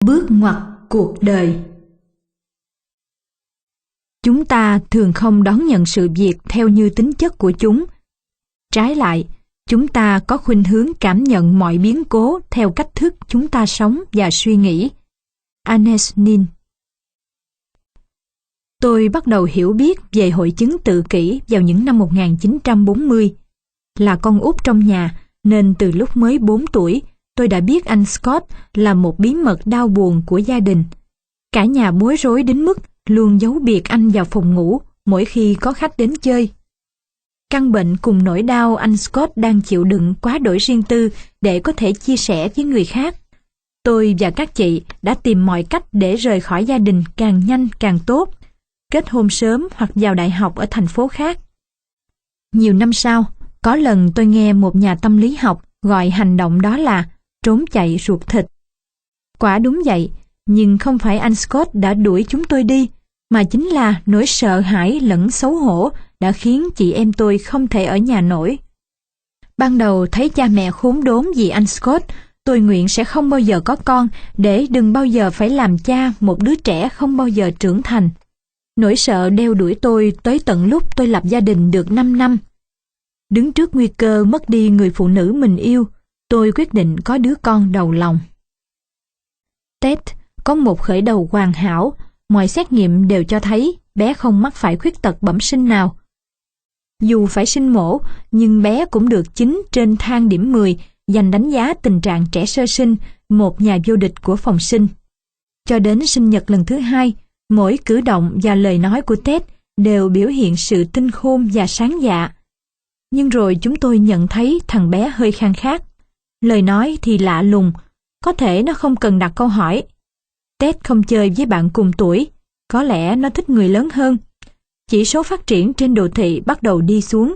Bước ngoặt cuộc đời. Chúng ta thường không đón nhận sự việc theo như tính chất của chúng. Trái lại, chúng ta có khuynh hướng cảm nhận mọi biến cố theo cách thức chúng ta sống và suy nghĩ. Anais Nin. Tôi bắt đầu hiểu biết về hội chứng tự kỷ vào những năm 1940. Là con út trong nhà, nên từ lúc mới 4 tuổi, tôi đã biết anh Scott là một bí mật đau buồn của gia đình. Cả nhà bối rối đến mức luôn giấu biệt anh vào phòng ngủ mỗi khi có khách đến chơi. Căn bệnh cùng nỗi đau anh Scott đang chịu đựng quá đổi riêng tư để có thể chia sẻ với người khác. Tôi và các chị đã tìm mọi cách để rời khỏi gia đình càng nhanh càng tốt, kết hôn sớm hoặc vào đại học ở thành phố khác. Nhiều năm sau, có lần tôi nghe một nhà tâm lý học gọi hành động đó là trốn chạy ruột thịt. Quả đúng vậy, nhưng không phải anh Scott đã đuổi chúng tôi đi, mà chính là nỗi sợ hãi lẫn xấu hổ đã khiến chị em tôi không thể ở nhà nổi. Ban đầu thấy cha mẹ khốn đốn vì anh Scott, tôi nguyện sẽ không bao giờ có con để đừng bao giờ phải làm cha một đứa trẻ không bao giờ trưởng thành. Nỗi sợ đeo đuổi tôi tới tận lúc tôi lập gia đình được 5 năm. Đứng trước nguy cơ mất đi người phụ nữ mình yêu, tôi quyết định có đứa con đầu lòng. Ted có một khởi đầu hoàn hảo, mọi xét nghiệm đều cho thấy bé không mắc phải khuyết tật bẩm sinh nào. Dù phải sinh mổ, nhưng bé cũng được 9 trên thang điểm 10, giành đánh giá tình trạng trẻ sơ sinh, một nhà vô địch của phòng sinh. Cho đến sinh nhật lần thứ 2, mỗi cử động và lời nói của Ted đều biểu hiện sự tinh khôn và sáng dạ. Nhưng rồi chúng tôi nhận thấy thằng bé hơi khan khát. Lời nói thì lạ lùng, có thể nó không cần đặt câu hỏi. Ted không chơi với bạn cùng tuổi, có lẽ nó thích người lớn hơn. Chỉ số phát triển trên đồ thị bắt đầu đi xuống,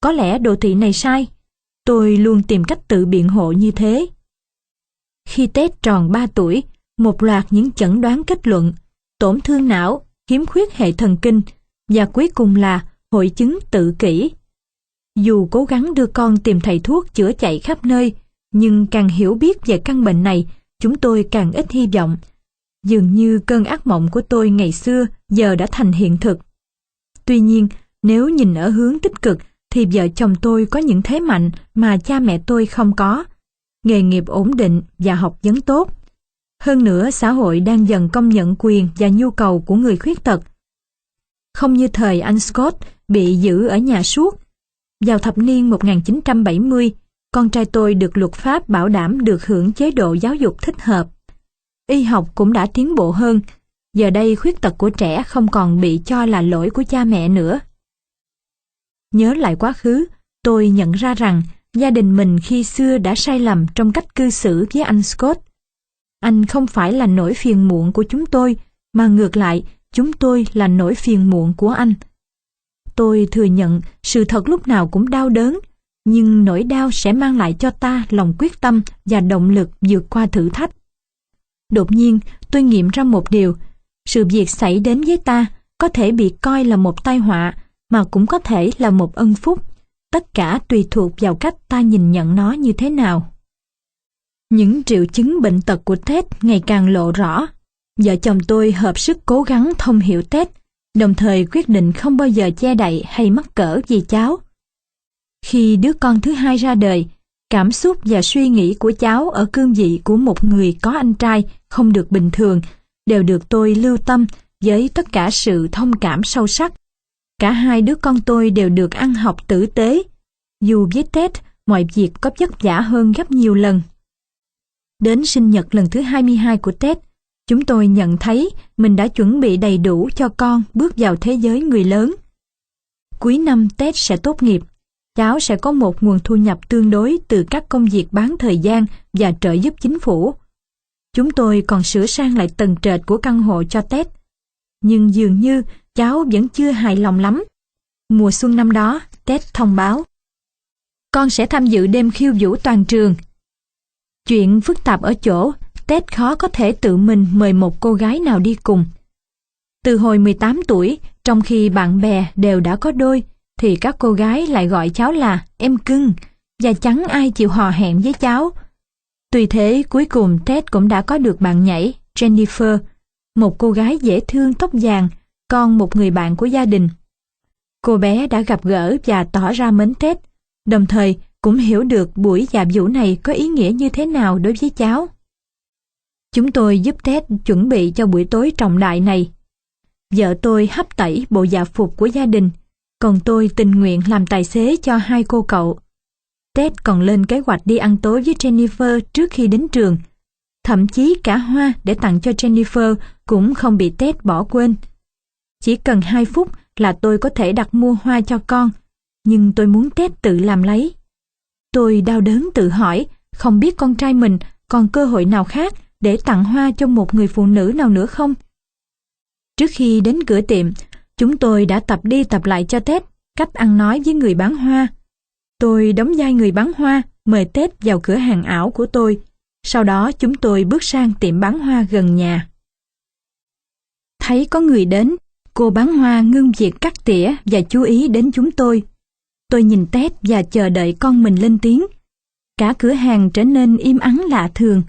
có lẽ đồ thị này sai. Tôi luôn tìm cách tự biện hộ như thế. Khi Ted tròn 3 tuổi, một loạt những chẩn đoán kết luận, tổn thương não, khiếm khuyết hệ thần kinh, và cuối cùng là hội chứng tự kỷ. Dù cố gắng đưa con tìm thầy thuốc chữa chạy khắp nơi, nhưng càng hiểu biết về căn bệnh này, chúng tôi càng ít hy vọng. Dường như cơn ác mộng của tôi ngày xưa giờ đã thành hiện thực. Tuy nhiên, nếu nhìn ở hướng tích cực, thì vợ chồng tôi có những thế mạnh mà cha mẹ tôi không có. Nghề nghiệp ổn định và học vấn tốt. Hơn nữa, xã hội đang dần công nhận quyền và nhu cầu của người khuyết tật. Không như thời anh Scott bị giữ ở nhà suốt. Vào thập niên 1970, con trai tôi được luật pháp bảo đảm được hưởng chế độ giáo dục thích hợp. Y học cũng đã tiến bộ hơn. Giờ đây khuyết tật của trẻ không còn bị cho là lỗi của cha mẹ nữa. Nhớ lại quá khứ, tôi nhận ra rằng gia đình mình khi xưa đã sai lầm trong cách cư xử với anh Scott. Anh không phải là nỗi phiền muộn của chúng tôi, mà ngược lại, chúng tôi là nỗi phiền muộn của anh. Tôi thừa nhận sự thật lúc nào cũng đau đớn, nhưng nỗi đau sẽ mang lại cho ta lòng quyết tâm và động lực vượt qua thử thách. Đột nhiên, tôi nghiệm ra một điều, sự việc xảy đến với ta có thể bị coi là một tai họa, mà cũng có thể là một ân phúc. Tất cả tùy thuộc vào cách ta nhìn nhận nó như thế nào. Những triệu chứng bệnh tật của Ted ngày càng lộ rõ. Vợ chồng tôi hợp sức cố gắng thông hiểu Ted, đồng thời quyết định không bao giờ che đậy hay mắc cỡ vì cháu. Khi đứa con thứ 2 ra đời, cảm xúc và suy nghĩ của cháu ở cương vị của một người có anh trai không được bình thường, đều được tôi lưu tâm với tất cả sự thông cảm sâu sắc. Cả hai đứa con tôi đều được ăn học tử tế, dù với Ted mọi việc có vất vả hơn gấp nhiều lần. Đến sinh nhật lần thứ 22 của Ted, chúng tôi nhận thấy mình đã chuẩn bị đầy đủ cho con bước vào thế giới người lớn. Cuối năm Ted sẽ tốt nghiệp, cháu sẽ có một nguồn thu nhập tương đối từ các công việc bán thời gian và trợ giúp chính phủ. Chúng tôi còn sửa sang lại tầng trệt của căn hộ cho Ted. Nhưng dường như cháu vẫn chưa hài lòng lắm. Mùa xuân năm đó, Ted thông báo: con sẽ tham dự đêm khiêu vũ toàn trường. Chuyện phức tạp ở chỗ, Ted khó có thể tự mình mời một cô gái nào đi cùng. Từ hồi 18 tuổi, trong khi bạn bè đều đã có đôi, thì các cô gái lại gọi cháu là em cưng, và chẳng ai chịu hò hẹn với cháu. Tuy thế, cuối cùng Ted cũng đã có được bạn nhảy, Jennifer, một cô gái dễ thương tóc vàng, con một người bạn của gia đình. Cô bé đã gặp gỡ và tỏ ra mến Ted, đồng thời cũng hiểu được buổi dạp giỗ này có ý nghĩa như thế nào đối với cháu. Chúng tôi giúp Ted chuẩn bị cho buổi tối trọng đại này. Vợ tôi hấp tẩy bộ dạ phục của gia đình, còn tôi tình nguyện làm tài xế cho hai cô cậu. Ted còn lên kế hoạch đi ăn tối với Jennifer trước khi đến trường. Thậm chí cả hoa để tặng cho Jennifer cũng không bị Ted bỏ quên. Chỉ cần 2 phút là tôi có thể đặt mua hoa cho con, nhưng tôi muốn Ted tự làm lấy. Tôi đau đớn tự hỏi, không biết con trai mình còn cơ hội nào khác để tặng hoa cho một người phụ nữ nào nữa không? Trước khi đến cửa tiệm, chúng tôi đã tập đi tập lại cho Ted cách ăn nói với người bán hoa. Tôi đóng vai người bán hoa, mời Ted vào cửa hàng ảo của tôi. Sau đó chúng tôi bước sang tiệm bán hoa gần nhà. Thấy có người đến, cô bán hoa ngưng việc cắt tỉa và chú ý đến chúng tôi. Tôi nhìn Ted và chờ đợi con mình lên tiếng. Cả cửa hàng trở nên im ắng lạ thường.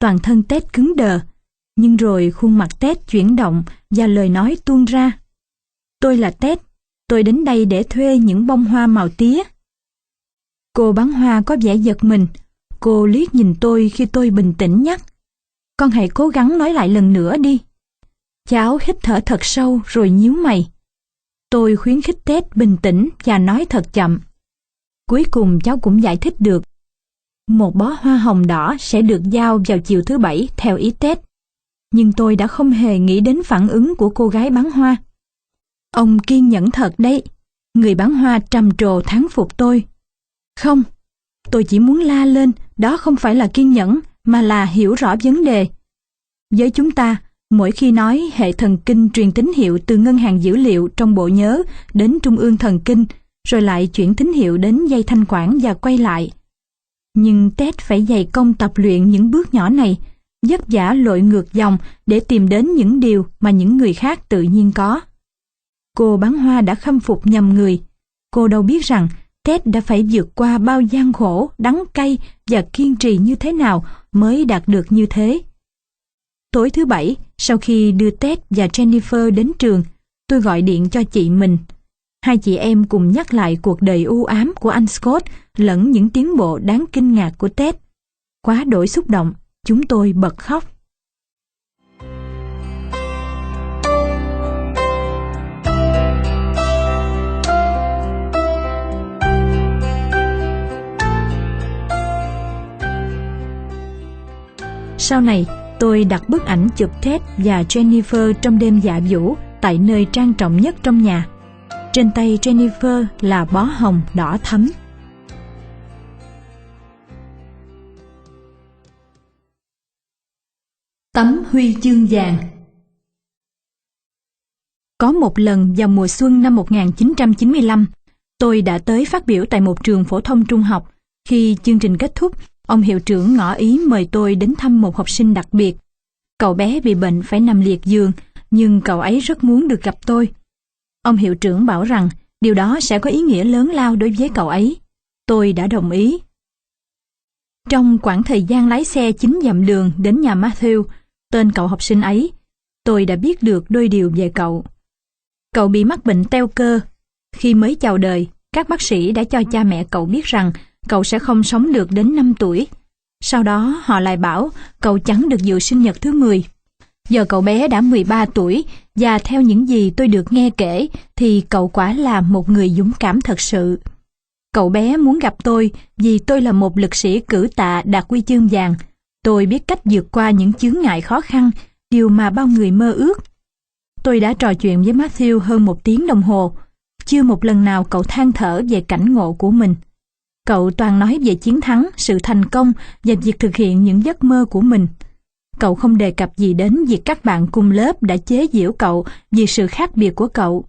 Toàn thân Ted cứng đờ, nhưng rồi khuôn mặt Ted chuyển động và lời nói tuôn ra. Tôi là Ted, tôi đến đây để thuê những bông hoa màu tía. Cô bán hoa có vẻ giật mình. Cô liếc nhìn tôi khi tôi bình tĩnh nhắc. Con hãy cố gắng nói lại lần nữa đi. Cháu hít thở thật sâu rồi nhíu mày. Tôi khuyến khích Ted bình tĩnh và nói thật chậm. Cuối cùng cháu cũng giải thích được. Một bó hoa hồng đỏ sẽ được giao vào chiều thứ Bảy theo ý Ted. Nhưng tôi đã không hề nghĩ đến phản ứng của cô gái bán hoa. Ông kiên nhẫn thật đấy. Người bán hoa trầm trồ thán phục tôi. Không, tôi chỉ muốn la lên, đó không phải là kiên nhẫn, mà là hiểu rõ vấn đề. Với chúng ta, mỗi khi nói hệ thần kinh truyền tín hiệu từ ngân hàng dữ liệu trong bộ nhớ đến trung ương thần kinh, rồi lại chuyển tín hiệu đến dây thanh quản và quay lại. Nhưng Ted phải dày công tập luyện những bước nhỏ này, vất vả lội ngược dòng để tìm đến những điều mà những người khác tự nhiên có. Cô bán hoa đã khâm phục nhầm người. Cô đâu biết rằng Ted đã phải vượt qua bao gian khổ, đắng cay và kiên trì như thế nào mới đạt được như thế. Tối thứ Bảy, sau khi đưa Ted và Jennifer đến trường, tôi gọi điện cho chị mình. Hai chị em cùng nhắc lại cuộc đời u ám của anh Scott lẫn những tiến bộ đáng kinh ngạc của Ted. Quá đỗi xúc động, chúng tôi bật khóc. Sau này, tôi đặt bức ảnh chụp Ted và Jennifer trong đêm dạ dỗ tại nơi trang trọng nhất trong nhà. Trên tay Jennifer là bó hồng đỏ thẫm. Tấm huy chương vàng. Có một lần vào mùa xuân năm 1995, tôi đã tới phát biểu tại một trường phổ thông trung học. Khi chương trình kết thúc, ông hiệu trưởng ngỏ ý mời tôi đến thăm một học sinh đặc biệt. Cậu bé bị bệnh phải nằm liệt giường, nhưng cậu ấy rất muốn được gặp tôi. Ông hiệu trưởng bảo rằng điều đó sẽ có ý nghĩa lớn lao đối với cậu ấy. Tôi đã đồng ý. Trong quãng thời gian lái xe 9 dặm đường đến nhà Matthew, tên cậu học sinh ấy, tôi đã biết được đôi điều về cậu. Cậu bị mắc bệnh teo cơ. Khi mới chào đời, các bác sĩ đã cho cha mẹ cậu biết rằng cậu sẽ không sống được đến 5 tuổi. Sau đó họ lại bảo cậu chẳng được dự sinh nhật thứ 10. Giờ cậu bé đã 13 tuổi và theo những gì tôi được nghe kể thì cậu quả là một người dũng cảm thật sự. Cậu bé muốn gặp tôi vì tôi là một lực sĩ cử tạ đạt huy chương vàng. Tôi biết cách vượt qua những chướng ngại khó khăn, điều mà bao người mơ ước. Tôi đã trò chuyện với Matthew hơn 1 tiếng đồng hồ. Chưa một lần nào cậu than thở về cảnh ngộ của mình. Cậu toàn nói về chiến thắng, sự thành công và việc thực hiện những giấc mơ của mình. Cậu không đề cập gì đến việc các bạn cùng lớp đã chế giễu cậu vì sự khác biệt của cậu.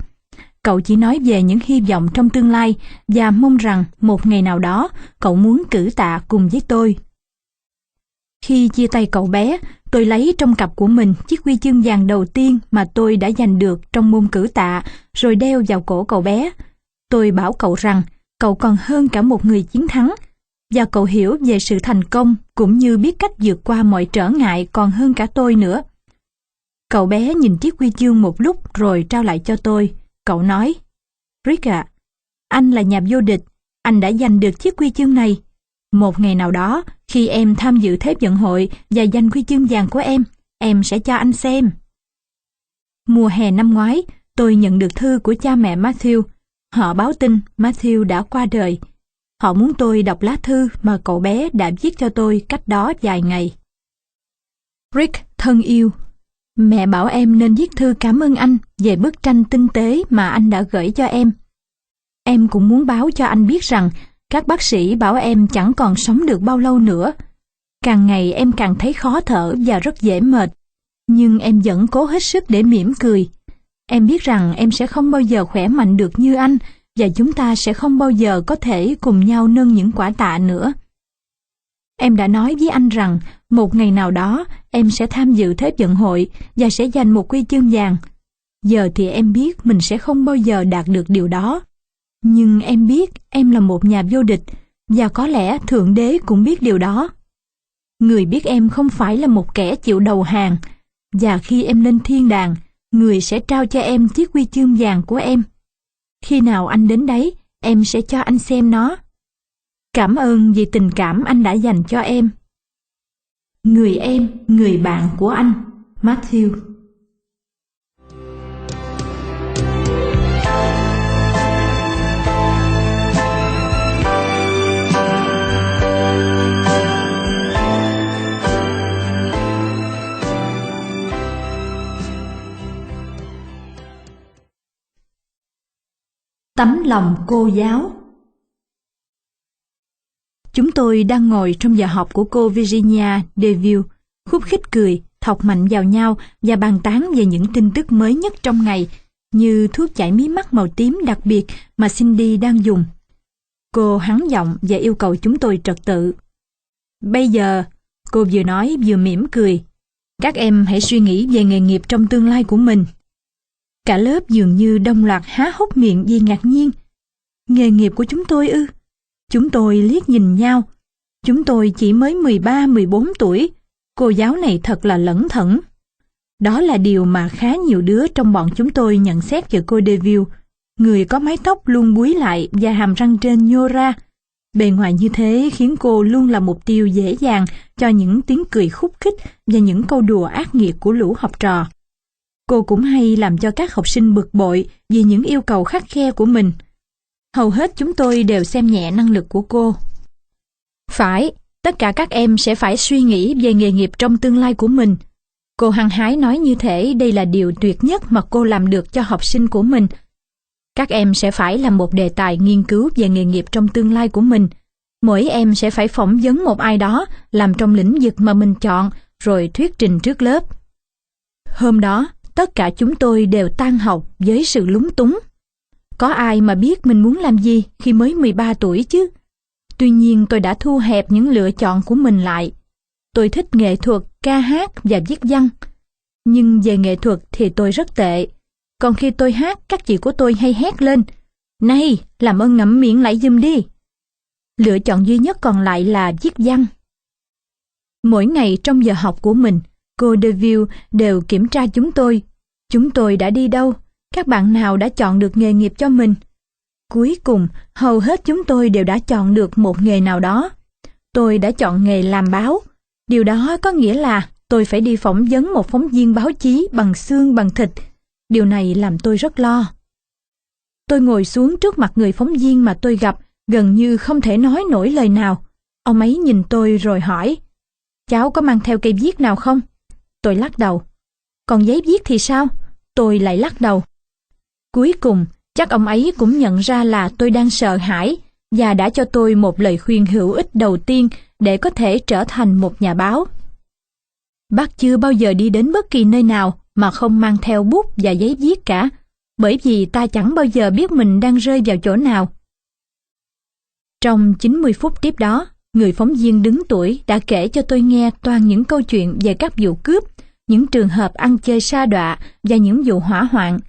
Cậu chỉ nói về những hy vọng trong tương lai và mong rằng một ngày nào đó cậu muốn cử tạ cùng với tôi. Khi chia tay cậu bé, tôi lấy trong cặp của mình chiếc huy chương vàng đầu tiên mà tôi đã giành được trong môn cử tạ rồi đeo vào cổ cậu bé. Tôi bảo cậu rằng cậu còn hơn cả một người chiến thắng. và cậu hiểu về sự thành công cũng như biết cách vượt qua mọi trở ngại còn hơn cả tôi nữa. Cậu bé nhìn chiếc huy chương một lúc rồi trao lại cho tôi. Cậu nói, Rick ạ, anh là nhà vô địch, anh đã giành được chiếc huy chương này. Một ngày nào đó, khi em tham dự Thế vận hội và giành huy chương vàng của em sẽ cho anh xem. Mùa hè năm ngoái, tôi nhận được thư của cha mẹ Matthew. Họ báo tin Matthew đã qua đời. Họ muốn tôi đọc lá thư mà cậu bé đã viết cho tôi cách đó vài ngày. Rick thân yêu, mẹ bảo em nên viết thư cảm ơn anh về bức tranh tinh tế mà anh đã gửi cho em. Em cũng muốn báo cho anh biết rằng các bác sĩ bảo em chẳng còn sống được bao lâu nữa. Càng ngày em càng thấy khó thở và rất dễ mệt. Nhưng em vẫn cố hết sức để mỉm cười. Em biết rằng em sẽ không bao giờ khỏe mạnh được như anh và chúng ta sẽ không bao giờ có thể cùng nhau nâng những quả tạ nữa. Em đã nói với anh rằng một ngày nào đó em sẽ tham dự Thế vận hội và sẽ giành một huy chương vàng. Giờ thì em biết mình sẽ không bao giờ đạt được điều đó. Nhưng em biết em là một nhà vô địch và có lẽ Thượng Đế cũng biết điều đó. Người biết em không phải là một kẻ chịu đầu hàng và khi em lên thiên đàng, Người sẽ trao cho em chiếc huy chương vàng của em. Khi nào anh đến đấy, em sẽ cho anh xem nó. Cảm ơn vì tình cảm anh đã dành cho em. Người em, người bạn của anh, Matthew. Tấm lòng cô giáo. Chúng tôi đang ngồi trong giờ học của cô Virginia DeVille, khúc khích cười, thọc mạnh vào nhau và bàn tán về những tin tức mới nhất trong ngày, như thuốc chải mí mắt màu tím đặc biệt mà Cindy đang dùng. Cô hắn giọng và yêu cầu chúng tôi trật tự. Bây giờ, cô vừa nói vừa mỉm cười, các em hãy suy nghĩ về nghề nghiệp trong tương lai của mình. Cả lớp dường như đồng loạt há hốc miệng vì ngạc nhiên. Nghề nghiệp của chúng tôi ư? Chúng tôi liếc nhìn nhau. Chúng tôi chỉ mới 13-14 tuổi. Cô giáo này thật là lẩn thẩn. Đó là điều mà khá nhiều đứa trong bọn chúng tôi nhận xét về cô DeVille. Người có mái tóc luôn búi lại và hàm răng trên nhô ra. Bề ngoài như thế khiến cô luôn là mục tiêu dễ dàng cho những tiếng cười khúc khích và những câu đùa ác nghiệt của lũ học trò. Cô cũng hay làm cho các học sinh bực bội vì những yêu cầu khắt khe của mình. Hầu hết chúng tôi đều xem nhẹ năng lực của cô. Phải, tất cả các em sẽ phải suy nghĩ về nghề nghiệp trong tương lai của mình. Cô hăng hái nói như thể đây là điều tuyệt nhất mà cô làm được cho học sinh của mình. Các em sẽ phải làm một đề tài nghiên cứu về nghề nghiệp trong tương lai của mình. Mỗi em sẽ phải phỏng vấn một ai đó làm trong lĩnh vực mà mình chọn rồi thuyết trình trước lớp. Hôm đó, tất cả chúng tôi đều tan học với sự lúng túng. Có ai mà biết mình muốn làm gì khi mới 13 tuổi chứ? Tuy nhiên tôi đã thu hẹp những lựa chọn của mình lại. Tôi thích nghệ thuật, ca hát và viết văn. Nhưng về nghệ thuật thì tôi rất tệ. Còn khi tôi hát, các chị của tôi hay hét lên, này, làm ơn ngậm miệng lại giùm đi. Lựa chọn duy nhất còn lại là viết văn. Mỗi ngày trong giờ học của mình, cô DeVille đều kiểm tra chúng tôi. Chúng tôi đã đi đâu? Các bạn nào đã chọn được nghề nghiệp cho mình? Cuối cùng, hầu hết chúng tôi đều đã chọn được một nghề nào đó. Tôi đã chọn nghề làm báo. Điều đó có nghĩa là tôi phải đi phỏng vấn một phóng viên báo chí bằng xương bằng thịt. Điều này làm tôi rất lo. Tôi ngồi xuống trước mặt người phóng viên mà tôi gặp, gần như không thể nói nổi lời nào. Ông ấy nhìn tôi rồi hỏi, cháu có mang theo cây viết nào không? Tôi lắc đầu. Còn giấy viết thì sao? Tôi lại lắc đầu. Cuối cùng, chắc ông ấy cũng nhận ra là tôi đang sợ hãi và đã cho tôi một lời khuyên hữu ích đầu tiên để có thể trở thành một nhà báo. Bác chưa bao giờ đi đến bất kỳ nơi nào mà không mang theo bút và giấy viết cả, bởi vì ta chẳng bao giờ biết mình đang rơi vào chỗ nào. Trong 90 phút tiếp đó, người phóng viên đứng tuổi đã kể cho tôi nghe toàn những câu chuyện về các vụ cướp, những trường hợp ăn chơi sa đọa và những vụ hỏa hoạn.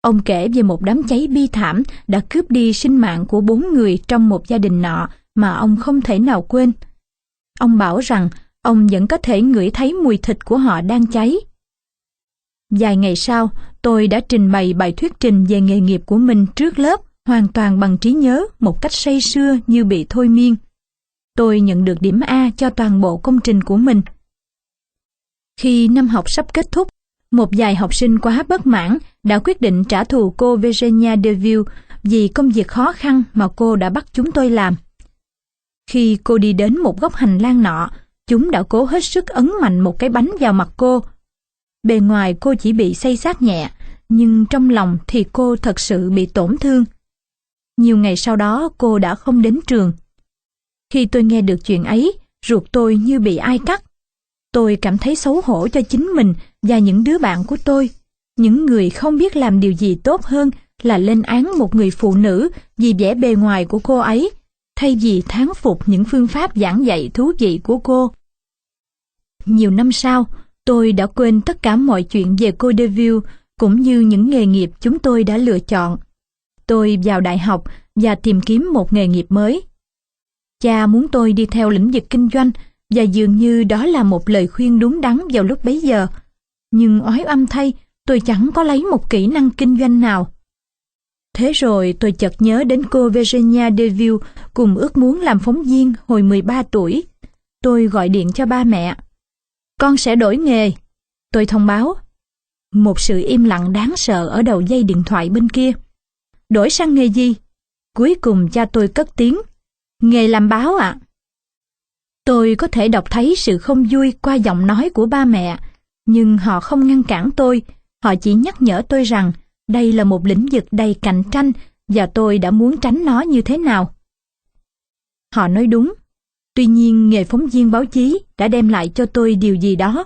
Ông kể về một đám cháy bi thảm đã cướp đi sinh mạng của 4 người trong một gia đình nọ mà ông không thể nào quên. Ông bảo rằng ông vẫn có thể ngửi thấy mùi thịt của họ đang cháy. Vài ngày sau, tôi đã trình bày bài thuyết trình về nghề nghiệp của mình trước lớp, hoàn toàn bằng trí nhớ, một cách say sưa như bị thôi miên. Tôi nhận được điểm A cho toàn bộ công trình của mình. Khi năm học sắp kết thúc, một vài học sinh quá bất mãn đã quyết định trả thù cô Virginia DeVille vì công việc khó khăn mà cô đã bắt chúng tôi làm. Khi cô đi đến một góc hành lang nọ, chúng đã cố hết sức ấn mạnh một cái bánh vào mặt cô. Bề ngoài cô chỉ bị xây xát nhẹ, nhưng trong lòng thì cô thật sự bị tổn thương. Nhiều ngày sau đó cô đã không đến trường. Khi tôi nghe được chuyện ấy, ruột tôi như bị ai cắt. Tôi cảm thấy xấu hổ cho chính mình và những đứa bạn của tôi, những người không biết làm điều gì tốt hơn là lên án một người phụ nữ vì vẻ bề ngoài của cô ấy, thay vì thán phục những phương pháp giảng dạy thú vị của cô. Nhiều năm sau, tôi đã quên tất cả mọi chuyện về cô DeVille cũng như những nghề nghiệp chúng tôi đã lựa chọn. Tôi vào đại học và tìm kiếm một nghề nghiệp mới. Cha muốn tôi đi theo lĩnh vực kinh doanh và dường như đó là một lời khuyên đúng đắn vào lúc bấy giờ. Nhưng oái oăm thay, tôi chẳng có lấy một kỹ năng kinh doanh nào. Thế rồi tôi chợt nhớ đến cô Virginia DeVille cùng ước muốn làm phóng viên hồi 13 tuổi. Tôi gọi điện cho ba mẹ. Con sẽ đổi nghề, tôi thông báo. Một sự im lặng đáng sợ ở đầu dây điện thoại bên kia. Đổi sang nghề gì? Cuối cùng cha tôi cất tiếng. Nghề làm báo ạ. Tôi có thể đọc thấy sự không vui qua giọng nói của ba mẹ, nhưng họ không ngăn cản tôi. Họ chỉ nhắc nhở tôi rằng đây là một lĩnh vực đầy cạnh tranh và tôi đã muốn tránh nó như thế nào. Họ nói đúng. Tuy nhiên, nghề phóng viên báo chí đã đem lại cho tôi điều gì đó.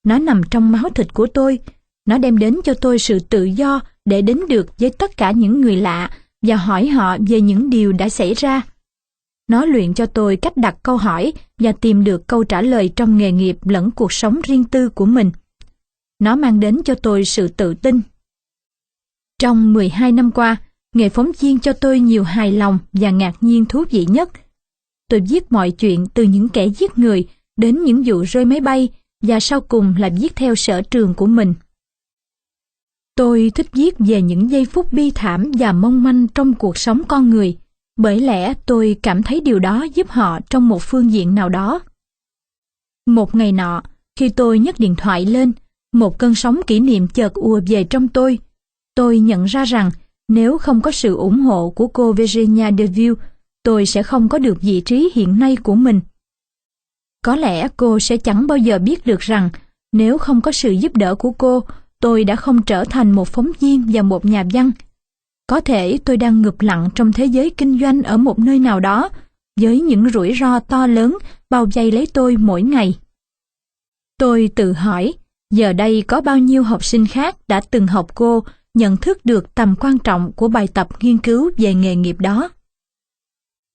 Nó nằm trong máu thịt của tôi. Nó đem đến cho tôi sự tự do để đến được với tất cả những người lạ và hỏi họ về những điều đã xảy ra. Nó luyện cho tôi cách đặt câu hỏi và tìm được câu trả lời trong nghề nghiệp lẫn cuộc sống riêng tư của mình. Nó mang đến cho tôi sự tự tin. Trong 12 năm qua, nghề phóng viên cho tôi nhiều hài lòng và ngạc nhiên thú vị nhất. Tôi viết mọi chuyện từ những kẻ giết người đến những vụ rơi máy bay và sau cùng là viết theo sở trường của mình. Tôi thích viết về những giây phút bi thảm và mong manh trong cuộc sống con người, bởi lẽ tôi cảm thấy điều đó giúp họ trong một phương diện nào đó. Một ngày nọ, khi tôi nhấc điện thoại lên, một cơn sóng kỷ niệm chợt ùa về trong tôi. Tôi nhận ra rằng nếu không có sự ủng hộ của cô Virginia DeVille, tôi sẽ không có được vị trí hiện nay của mình. Có lẽ cô sẽ chẳng bao giờ biết được rằng nếu không có sự giúp đỡ của cô, tôi đã không trở thành một phóng viên và một nhà văn. Có thể tôi đang ngụp lặn trong thế giới kinh doanh ở một nơi nào đó, với những rủi ro to lớn bao vây lấy tôi mỗi ngày. Tôi tự hỏi, giờ đây có bao nhiêu học sinh khác đã từng học cô nhận thức được tầm quan trọng của bài tập nghiên cứu về nghề nghiệp đó.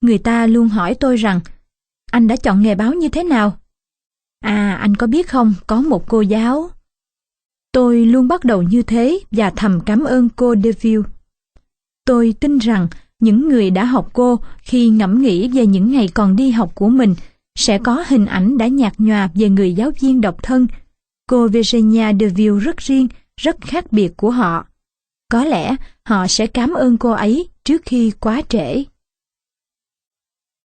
Người ta luôn hỏi tôi rằng, anh đã chọn nghề báo như thế nào? À, anh có biết không, có một cô giáo. Tôi luôn bắt đầu như thế và thầm cảm ơn cô DeVille. Tôi tin rằng những người đã học cô khi ngẫm nghĩ về những ngày còn đi học của mình sẽ có hình ảnh đã nhạt nhòa về người giáo viên độc thân. Cô Virginia DeVille rất riêng, rất khác biệt của họ. Có lẽ họ sẽ cảm ơn cô ấy trước khi quá trễ.